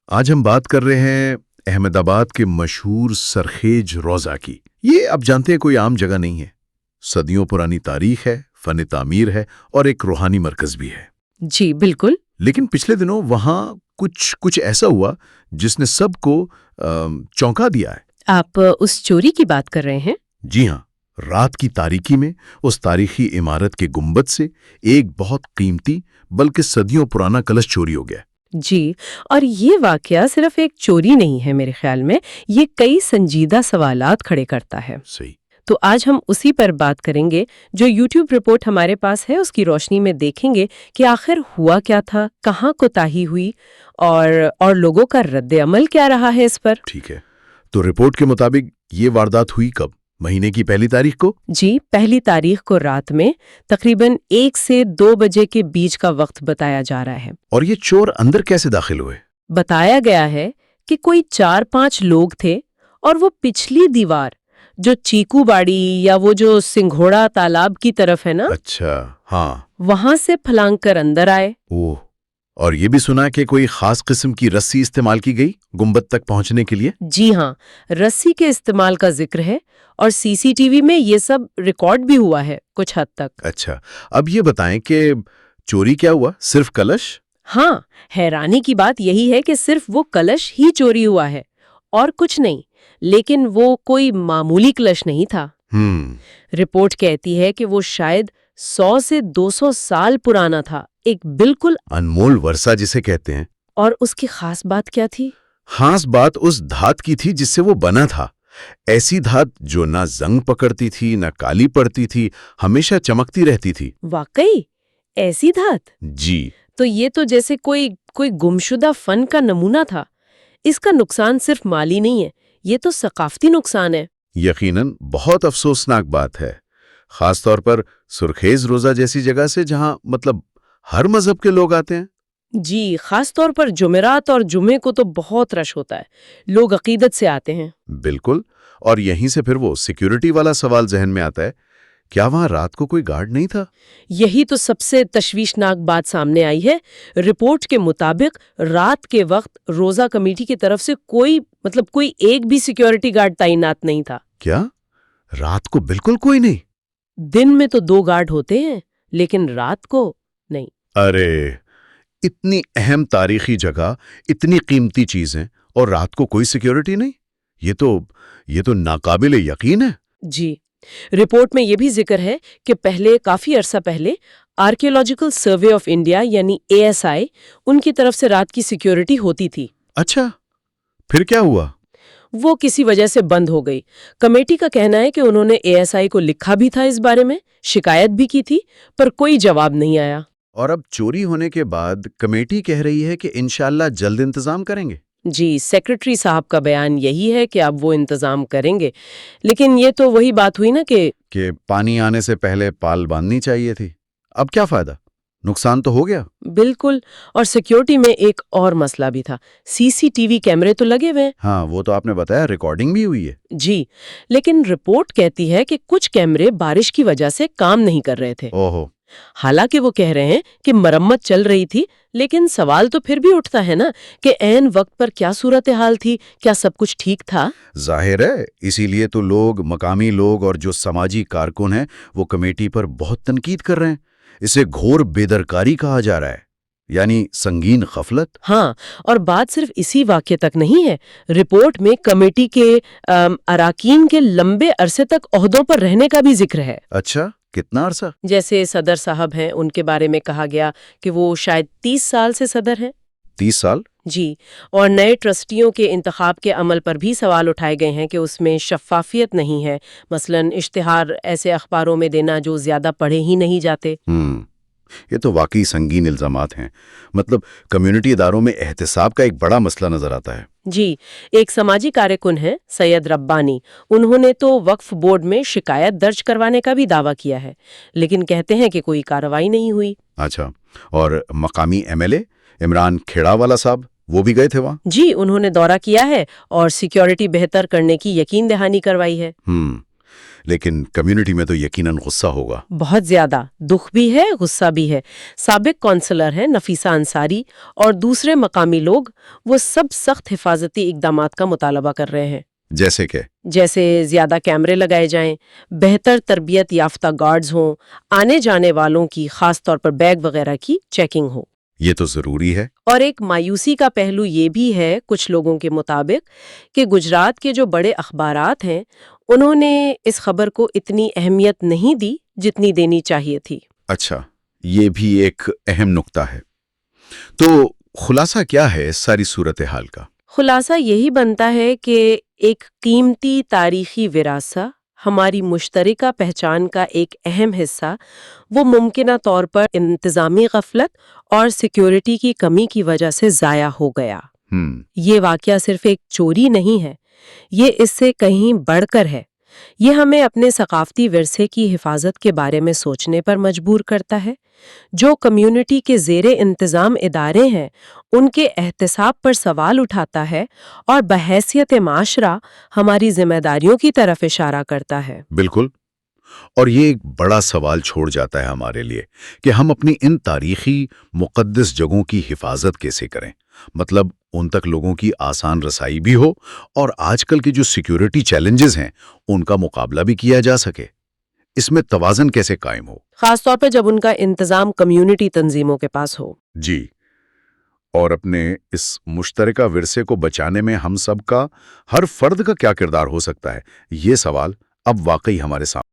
آج ہم بات کر رہے ہیں احمد آباد کے مشہور سرخیج روزہ کی۔ یہ آپ جانتے ہیں کوئی عام جگہ نہیں ہے، صدیوں پرانی تاریخ ہے، فن تعمیر ہے اور ایک روحانی مرکز بھی ہے۔ جی بالکل۔ لیکن پچھلے دنوں وہاں کچھ ایسا ہوا جس نے سب کو چونکا دیا ہے۔ آپ اس چوری کی بات کر رہے ہیں؟ جی ہاں، رات کی تاریکی میں اس تاریخی عمارت کے گنبد سے ایک بہت قیمتی بلکہ صدیوں پرانا کلش چوری ہو گیا۔ جی، اور یہ واقعہ صرف ایک چوری نہیں ہے، میرے خیال میں یہ کئی سنجیدہ سوالات کھڑے کرتا ہے۔ صحیح۔ تو آج ہم اسی پر بات کریں گے۔ جو یوٹیوب رپورٹ ہمارے پاس ہے اس کی روشنی میں دیکھیں گے کہ آخر ہوا کیا تھا، کہاں کوتاہی ہوئی اور لوگوں کا رد عمل کیا رہا ہے اس پر۔ ٹھیک ہے، تو رپورٹ کے مطابق یہ واردات ہوئی کب؟ مہینے کی پہلی تاریخ کو؟ جی، پہلی تاریخ کو رات میں تقریباً 1 سے 2 بجے کے بیچ کا وقت بتایا جا رہا ہے۔ اور یہ چور اندر کیسے داخل ہوئے؟ بتایا گیا ہے کہ کوئی 4-5 لوگ تھے اور وہ پچھلی دیوار جو چیکو باڑی یا وہ جو سنگھوڑا تالاب کی طرف ہے نا، اچھا، ہاں۔ وہاں سے پھلانگ کر اندر آئے۔ اوہ، اور یہ بھی سنا کہ کوئی خاص قسم کی رسی استعمال کی گئی گنبد تک پہنچنے کے لیے؟ جی ہاں، رسی کے استعمال کا ذکر ہے اور CCTV میں یہ سب ریکارڈ بھی ہوا ہے کچھ حد تک۔ اچھا، اب یہ بتائیں کہ چوری کیا ہوا؟ صرف کلش؟ ہاں، حیرانی کی بات یہی ہے کہ صرف وہ کلش ہی چوری ہوا ہے اور کچھ نہیں، لیکن وہ کوئی معمولی کلش نہیں تھا۔ رپورٹ کہتی ہے کہ وہ شاید 100 سے 200 سال پرانا تھا، ایک بالکل انمول ورثہ جسے کہتے ہیں۔ اور اس کی خاص بات کیا تھی؟ خاص بات اس دھات کی تھی جس سے وہ بنا تھا، ایسی دھات جو نہ زنگ پکڑتی تھی نہ کالی پڑتی تھی، ہمیشہ چمکتی رہتی تھی۔ واقعی ایسی دھات؟ جی۔ تو یہ تو جیسے کوئی گمشدہ فن کا نمونہ تھا۔ اس کا نقصان صرف مالی نہیں ہے، یہ تو ثقافتی نقصان ہے۔ یقیناً بہت افسوسناک بات ہے، خاص طور پر سرخیز روزہ جیسی جگہ سے جہاں ہر مذہب کے لوگ آتے ہیں۔ جی، خاص طور پر جمعرات اور جمعے کو تو بہت رش ہوتا ہے، لوگ عقیدت سے آتے ہیں۔ بالکل، اور یہیں سے پھر وہ سیکیورٹی والا سوال ذہن میں آتا ہے، کیا وہاں رات کو کوئی گارڈ نہیں تھا؟ یہی تو سب سے تشویشناک بات سامنے آئی ہے۔ رپورٹ کے مطابق رات کے وقت روزہ کمیٹی کی طرف سے کوئی ایک بھی سیکیورٹی گارڈ تعینات نہیں تھا۔ کیا رات کو بالکل کوئی نہیں؟ دن میں تو 2 گارڈ ہوتے ہیں لیکن رات کو نہیں۔ ارے، اتنی اہم تاریخی جگہ، اتنی قیمتی چیزیں اور رات کو کوئی سیکیورٹی نہیں؟ یہ تو ناقابل یقین ہے۔ جی، رپورٹ میں یہ بھی ذکر ہے کہ کافی عرصہ پہلے آرکیولوجیکل سروے آف انڈیا یعنی ASI ان کی طرف سے رات کی سیکیورٹی ہوتی تھی۔ اچھا، پھر کیا ہوا؟ وہ کسی وجہ سے بند ہو گئی۔ کمیٹی کا کہنا ہے کہ انہوں نے ASI کو لکھا بھی تھا، اس بارے میں شکایت بھی کی تھی، پر کوئی جواب نہیں آیا۔ اور اب چوری ہونے کے بعد کمیٹی کہہ رہی ہے کہ انشاءاللہ جلد انتظام کریں گے۔ جی، سیکرٹری صاحب کا بیان یہی ہے کہ اب وہ انتظام کریں گے، لیکن یہ تو وہی بات ہوئی نا کہ پانی آنے سے پہلے پال باندھنی چاہیے تھی۔ اب کیا فائدہ؟ نقصان تو ہو گیا۔ بالکل، اور سیکیورٹی میں ایک اور مسئلہ بھی تھا۔ CCTV کیمرے تو لگے ہوئے ہیں۔ ہاں، وہ تو آپ نے بتایا، ریکارڈنگ بھی ہوئی ہے۔ جی، لیکن رپورٹ کہتی ہے کہ کچھ کیمرے بارش کی وجہ سے کام نہیں کر رہے تھے۔ اوہو۔ حالانکہ وہ کہہ رہے ہیں کہ مرمت چل رہی تھی، لیکن سوال تو پھر بھی اٹھتا ہے نا کہ عین وقت پر کیا صورتحال تھی، کیا سب کچھ ٹھیک تھا؟ ظاہر ہے، اسی لیے تو مقامی لوگ اور جو سماجی کارکن ہیں وہ کمیٹی پر بہت تنقید کر رہے ہیں۔ اسے گھور بےدرکاری کہا جا رہا ہے، یعنی سنگین غفلت۔ ہاں، اور بات صرف اسی واقعے تک نہیں ہے۔ رپورٹ میں کمیٹی کے اراکین کے لمبے عرصے تک عہدوں پر رہنے کا بھی ذکر ہے۔ اچھا، کتنا عرصہ؟ جیسے صدر صاحب ہیں، ان کے بارے میں کہا گیا کہ وہ شاید 30 سال سے صدر ہیں۔ 30 سال؟ جی، اور نئے ٹرسٹیوں کے انتخاب کے عمل پر بھی سوال اٹھائے گئے ہیں کہ اس میں شفافیت نہیں ہے، مثلاً اشتہار ایسے اخباروں میں دینا جو زیادہ پڑھے ہی نہیں جاتے۔ یہ تو واقعی سنگین الزامات ہیں، کمیونٹی اداروں میں احتساب کا ایک بڑا مسئلہ نظر آتا ہے۔ جی، ایک سماجی کارکن ہیں سید ربانی، انہوں نے تو وقف بورڈ میں شکایت درج کروانے کا بھی دعویٰ کیا ہے، لیکن کہتے ہیں کہ کوئی کارروائی نہیں ہوئی۔ اچھا، اور مقامی MLA عمران کھیڑا والا صاحب، وہ بھی گئے تھے وہاں؟ جی، انہوں نے دورہ کیا ہے اور سیکیورٹی بہتر کرنے کی یقین دہانی کروائی ہے۔ لیکن کمیونٹی میں تو یقیناً غصہ ہوگا۔ بہت زیادہ دکھ بھی ہے، غصہ بھی ہے۔ سابق کونسلر ہیں نفیسہ انصاری اور دوسرے مقامی لوگ، وہ سب سخت حفاظتی اقدامات کا مطالبہ کر رہے ہیں۔ جیسے زیادہ کیمرے لگائے جائیں، بہتر تربیت یافتہ گارڈز ہوں، آنے جانے والوں کی خاص طور پر بیگ وغیرہ کی چیکنگ ہو۔ یہ تو ضروری ہے۔ اور ایک مایوسی کا پہلو یہ بھی ہے کچھ لوگوں کے مطابق کہ گجرات کے جو بڑے اخبارات ہیں انہوں نے اس خبر کو اتنی اہمیت نہیں دی جتنی دینی چاہیے تھی۔ اچھا، یہ بھی ایک اہم نقطہ ہے۔ تو خلاصہ کیا ہے اس ساری صورتحال کا؟ خلاصہ یہی بنتا ہے کہ ایک قیمتی تاریخی ورثہ، ہماری مشترکہ پہچان کا ایک اہم حصہ، وہ ممکنہ طور پر انتظامی غفلت اور سیکیورٹی کی کمی کی وجہ سے ضائع ہو گیا۔ یہ واقعہ صرف ایک چوری نہیں ہے، یہ اس سے کہیں بڑھ کر ہے۔ یہ ہمیں اپنے ثقافتی ورثے کی حفاظت کے بارے میں سوچنے پر مجبور کرتا ہے۔ جو کمیونٹی کے زیر انتظام ادارے ہیں ان کے احتساب پر سوال اٹھاتا ہے اور بحیثیت معاشرہ ہماری ذمہ داریوں کی طرف اشارہ کرتا ہے۔ بالکل، اور یہ ایک بڑا سوال چھوڑ جاتا ہے ہمارے لیے کہ ہم اپنی ان تاریخی مقدس جگہوں کی حفاظت کیسے کریں، مطلب ان تک لوگوں کی آسان رسائی بھی ہو اور آج کل کے جو سیکیورٹی چیلنجز ہیں ان کا مقابلہ بھی کیا جا سکے۔ اس میں توازن کیسے قائم ہو؟ خاص طور پہ جب ان کا انتظام کمیونٹی تنظیموں کے پاس ہو۔ جی، اور اپنے اس مشترکہ ورثے کو بچانے میں ہم سب کا، ہر فرد کا کیا کردار ہو سکتا ہے، یہ سوال اب واقعی ہمارے سامنے